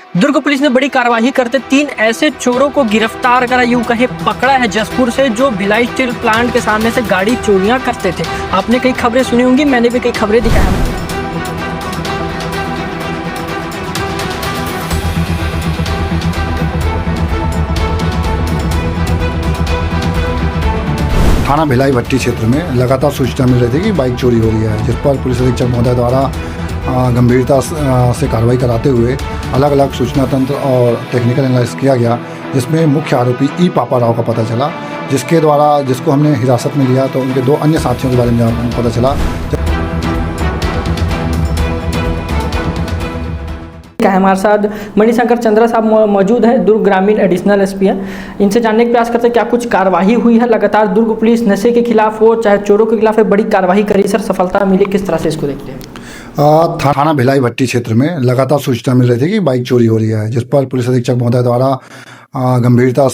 दुर्ग police ने बड़ी कार्रवाई करते 3 ऐसे चोरों को गिरफ्तार करा, यूं कहे पकड़ा है जसपुर से, जो भिलाई स्टील प्लांट के सामने से गाड़ी चोरियां करते थे। आपने कई खबरें सुनी होंगी, मैंने भी कई खबरें दिखाई। थाना भिलाई भट्टी क्षेत्र में लगातार सूचना मिल रही थी कि बाइक चोरी हो रही है, जिस पर पुलिस अधीक्षक महोदय द्वारा गंभीरता से कार्रवाई कराते हुए अलग अलग सूचना तंत्र और टेक्निकल एनालिसिस किया गया, जिसमें मुख्य आरोपी ई पापा राव का पता चला, जिसको हमने हिरासत में लिया। तो उनके 2 अन्य साथियों के बारे में पता चला। हमारे साथ मणिशंकर चंद्रा साहब मौजूद है, दुर्ग ग्रामीण एडिशनल एसपी हैं। इनसे जानने का प्रयास करते हैं क्या कुछ कार्रवाई हुई है। लगातार दुर्ग पुलिस नशे के खिलाफ हो चाहे चोरों के खिलाफ बड़ी कार्रवाई करी, सर सफलता मिली, किस तरह से इसको देखते हैं? थाना भिलाई भट्टी क्षेत्र में लगातार सूचना मिल रही थी कि बाइक चोरी हो रही है, जिस पर पुलिस अधीक्षक महोदय द्वारा गंभीरता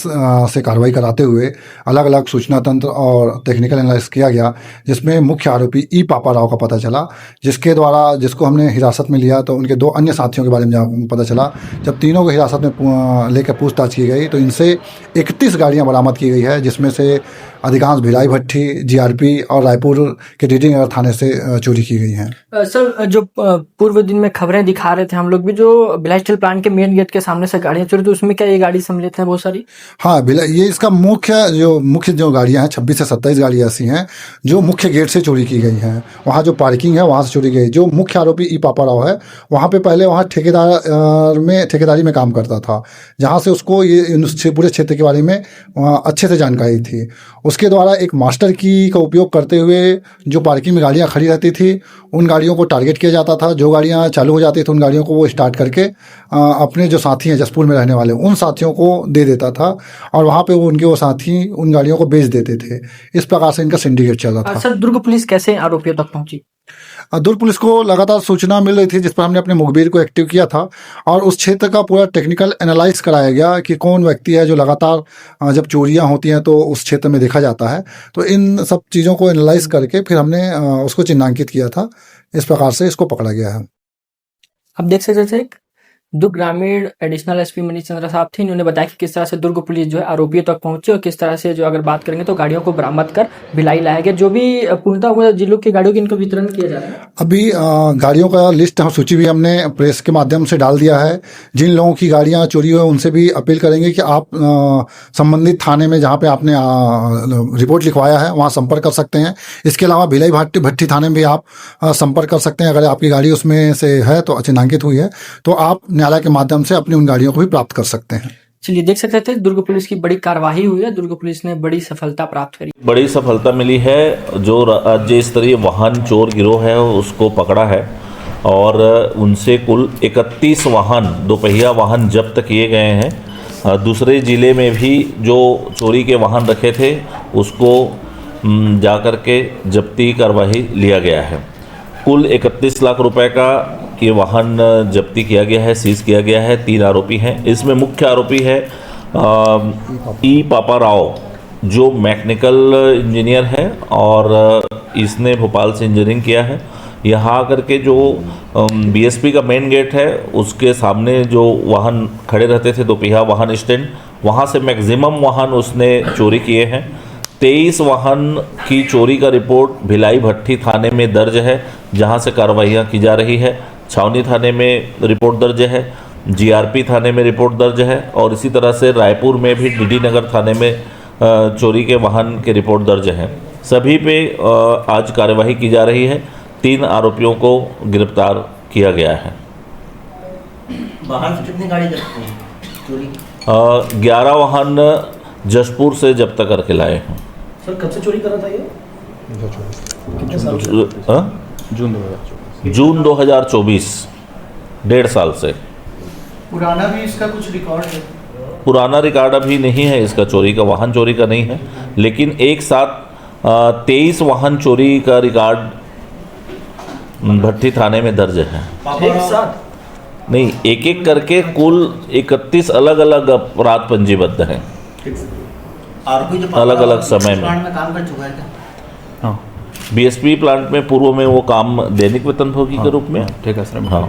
से कार्रवाई कराते हुए अलग अलग सूचना तंत्र और टेक्निकल एनालिसिस किया गया, जिसमें मुख्य आरोपी ई पापा राव का पता चला, जिसको हमने हिरासत में लिया। तो उनके 2 अन्य साथियों के बारे में पता चला। जब तीनों को हिरासत में लेकर पूछताछ की गई तो इनसे 31 गाड़ियां बरामद की गई है, जिसमें से अधिकांश भिलाई भट्टी, जीआरपी और रायपुर के डीडी नगर थाने से चोरी की गई हैं। सर, जो पूर्व दिन में खबरें दिखा रहे थे हम लोग भी, जो भिलाई स्टील प्लांट के मेन गेट के सामने से गाड़ियां चोरी, तो उसमें क्या ये गाड़ी सम्मिलित है बहुत सारी? हाँ, ये इसका मुख्य जो गाड़ियां हैं 26 से 27 गाड़ियां ऐसी हैं जो मुख्य गेट से चोरी की गई हैं। वहाँ जो पार्किंग है वहाँ से चोरी गई। जो मुख्य आरोपी ई पापा राव है वहाँ पे पहले वहाँ ठेकेदारी में काम करता था, जहाँ से उसको ये पूरे क्षेत्र के बारे में अच्छे से जानकारी थी। उसके द्वारा एक मास्टर की का उपयोग करते हुए जो पार्किंग में गाड़ियाँ खड़ी रहती थी उन गाड़ियों को टारगेट किया जाता था। जो गाड़ियाँ चालू हो जाती थी उन गाड़ियों को वो स्टार्ट करके अपने जो साथी हैं जसपुर में रहने वाले उन साथियों को दे देता था, और वहाँ पे वो साथी उन गाड़ियों को बेच देते थे। इस प्रकार से इनका सिंडिकेट चल रहा था। सर, दुर्ग पुलिस कैसे आरोपियों तक पहुंची? दुर्ग पुलिस को लगातार सूचना मिल रही थी, जिस पर हमने अपने मुखबिर को एक्टिव किया था और उस क्षेत्र का पूरा टेक्निकल एनालाइज कराया गया कि कौन व्यक्ति है जो लगातार जब चोरियां होती हैं तो उस क्षेत्र में देखा जाता है। तो इन सब चीज़ों को एनालाइज करके फिर हमने उसको चिन्हांकित किया था। इस प्रकार से इसको पकड़ा गया है। अब देख सकते थे दुर्ग ग्रामीण एडिशनल एसपी मनीष चंद्रा साहब थे, इन्होंने बताया कि किस तरह से दुर्ग पुलिस जो है आरोपियों तक पहुंची और किस तरह से जो अगर बात करेंगे तो गाड़ियों को बरामद कर भिलाई लाया गया। जो भी पूर्णतः हुआ जिलों की गाड़ियों की इनको वितरण किया जा रहा है। अभी गाड़ियों का लिस्ट सूची भी हमने प्रेस के माध्यम से डाल दिया है। जिन लोगों की गाड़ियाँ चोरी हुई उनसे भी अपील करेंगे कि आप संबंधित थाने में जहाँ पे आपने रिपोर्ट लिखवाया है वहाँ संपर्क कर सकते हैं। इसके अलावा भिलाई भट्टी थाने में भी आप संपर्क कर सकते हैं। अगर आपकी गाड़ी उसमें से है तो चिन्हांकित हुई है तो आप न्यायालय के माध्यम से अपनी उन गाड़ियों को भी प्राप्त कर सकते हैं। चलिए, देख सकते थे दुर्ग पुलिस की बड़ी कार्रवाई हुई है। दुर्ग पुलिस ने बड़ी सफलता प्राप्त करी, बड़ी सफलता मिली है। जो राज्य स्तरीय वाहन चोर गिरोह है उसको पकड़ा है और उनसे कुल 31 वाहन, दोपहिया वाहन जब्त किए गए हैं। दूसरे ज़िले में भी जो चोरी के वाहन रखे थे उसको जाकर के जब्ती कार्रवाई लिया गया है। कुल 31 लाख रुपए का ये वाहन जब्ती किया गया है, सीज किया गया है। 3 आरोपी हैं। इसमें मुख्य आरोपी है ई पापा राव, जो मैकेनिकल इंजीनियर है और इसने भोपाल से इंजीनियरिंग किया है। यहाँ आकर के जो बीएसपी का मेन गेट है उसके सामने जो वाहन खड़े रहते थे, दोपहिया वाहन स्टैंड, वहाँ से मैक्सिमम वाहन उसने चोरी किए हैं। 23 वाहन की चोरी का रिपोर्ट भिलाई भट्टी थाने में दर्ज है, जहाँ से कार्रवाइयाँ की जा रही है। छावनी थाने में रिपोर्ट दर्ज है, जीआरपी थाने में रिपोर्ट दर्ज है और इसी तरह से रायपुर में भी डीडी नगर थाने में चोरी के वाहन के रिपोर्ट दर्ज हैं। सभी पे आज कार्यवाही की जा रही है। 3 आरोपियों को गिरफ्तार किया गया है। वाहन से कितनी गाड़ी जब्त हुई चोरी? 11 वाहन जसपुर से जब्त करके लाए हैं। सर, कब से चोरी कर रहा था ये? जून 2024, 1.5 साल से। पुराना भी इसका कुछ रिकॉर्ड है? पुराना रिकॉर्ड अभी नहीं है इसका, चोरी का वाहन चोरी का नहीं है, लेकिन एक साथ 23 वाहन चोरी का रिकॉर्ड भट्टी थाने में दर्ज है। एक साथ नहीं, एक एक करके कुल 31 अलग अलग अपराध पंजीबद्ध हैं, आरोपी जो अलग अलग समय में काम कर चुका है क्या? बीएसपी प्लांट में पूर्व में वो काम दैनिक वेतनभोगी के रूप में। ठीक है सर। हाँ,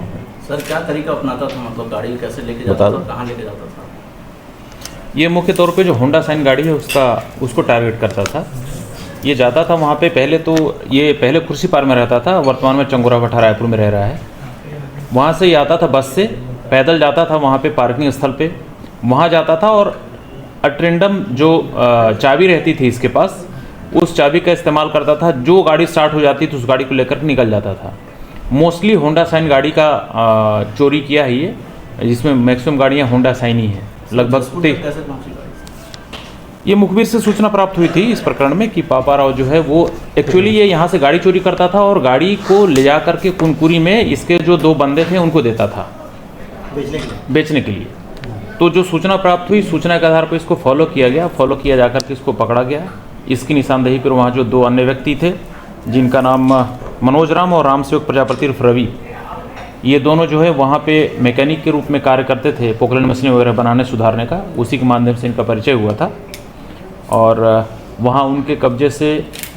सर क्या तरीका अपनाता था, मतलब गाड़ी कैसे लेके बता जाता दो। था, कहाँ लेके जाता था? ये मुख्य तौर पे जो होंडा साइन गाड़ी है उसको टारगेट करता था। ये जाता था वहाँ पे, ये पहले कुर्सी पार में रहता था, वर्तमान में चंगोरा भट्टा रायपुर में रह रहा है। वहाँ से ये आता था बस से, पैदल जाता था वहाँ पे पार्किंग स्थल पे, वहाँ जाता था और अटेंडम जो चाबी रहती थी इसके पास, उस चाबी का इस्तेमाल करता था। जो गाड़ी स्टार्ट हो जाती थी उस गाड़ी को लेकर निकल जाता था। मोस्टली होंडा साइन गाड़ी का चोरी किया है ये, जिसमें मैक्सिमम गाड़ियाँ होंडा साइन ही हैं लगभग। जसपुर तक कैसे पहुंची गाड़ी? ये मुखबिर से सूचना प्राप्त हुई थी इस प्रकरण में कि पापा राव जो है वो एक्चुअली ये यहाँ से गाड़ी चोरी करता था और गाड़ी को ले जा करके कुनकुरी में इसके जो 2 बंदे थे उनको देता था बेचने के लिए। तो जो सूचना प्राप्त हुई, सूचना के आधार पर इसको फॉलो किया गया। फॉलो किया जाकर के इसको पकड़ा गया। इसकी निशानदेही पर वहाँ जो 2 अन्य व्यक्ति थे, जिनका नाम मनोज राम और रामसेवक प्रजापति उर्फ रवि, ये दोनों जो है वहाँ पे मैकेनिक के रूप में कार्य करते थे, पोकलेन मशीन वगैरह बनाने सुधारने का। उसी के माध्यम से इनका परिचय हुआ था और वहाँ उनके कब्जे से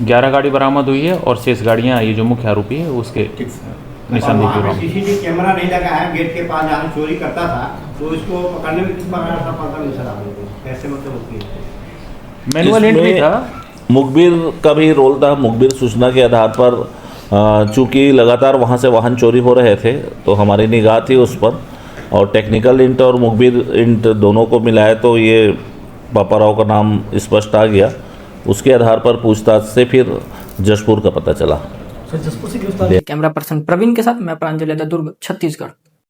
11 गाड़ी बरामद हुई है और शेष गाड़ियाँ ये जो मुख्य आरोपी है उसके निशानदेही पे बरामद। सीसीटीवी कैमरा नहीं लगा है, गेट के पास जहाँ चोरी करता था, तो इसको पकड़ने में किस प्रकार का पता नहीं चला, कैसे मतलब उसकी मैनुअल एंट्री इसमें था। मुखबिर का भी रोल था। मुखबिर सूचना के आधार पर चूँकि लगातार वहाँ से वाहन चोरी हो रहे थे तो हमारी निगाह थी उस पर, और टेक्निकल इंट और मुखबिर इंट दोनों को मिलाए तो ये पापा राव का नाम स्पष्ट आ गया। उसके आधार पर पूछताछ से फिर जशपुर का पता चला। कैमरा पर्सन प्रवीण के साथ मैं प्रांजल यादव, दुर्ग, छत्तीसगढ़।